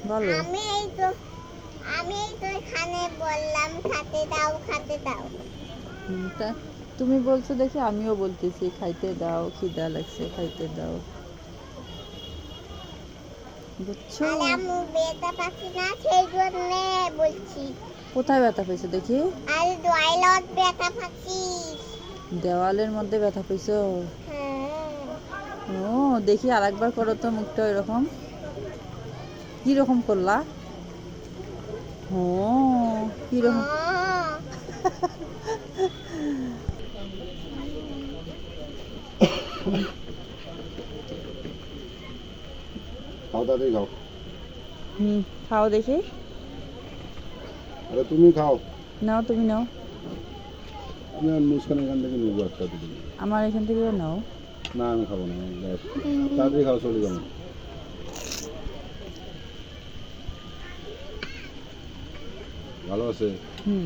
বলো। আমি এই তো এখানে বললাম খেতে দাও খেতে দাও। তা তুমি বলছো দেখি আমিও বলতেছি খাইতে দাও, খিদা লাগছে খাইতে দাও, বুঝছো? আর আমি ব্যথা পাচ্ছি না সেই জন্য বলছি। কোথায় ব্যথা পেয়েছো দেখি? আর টয়লেট ব্যথা পাচ্ছি। দেওয়ালের মধ্যে ব্যথা পেয়েছো? হ্যাঁ। ও দেখি আরেকবার করো তো মুখটা এরকম। কিরকম করলা? ও কিরকম? আহ, খাও তাড়াতাড়ি খাও। খাও দেখি। আরে তুমি খাও। নাও তুমি নাও। আমি আর মুস্কান এখান থেকে নেবো একটা দিদি। আমার এখান থেকে নাও। না আমি খাবো না, ব্যাস। তাড়াতাড়ি খাও, চলে যাবো। ভালো আছে? হুম।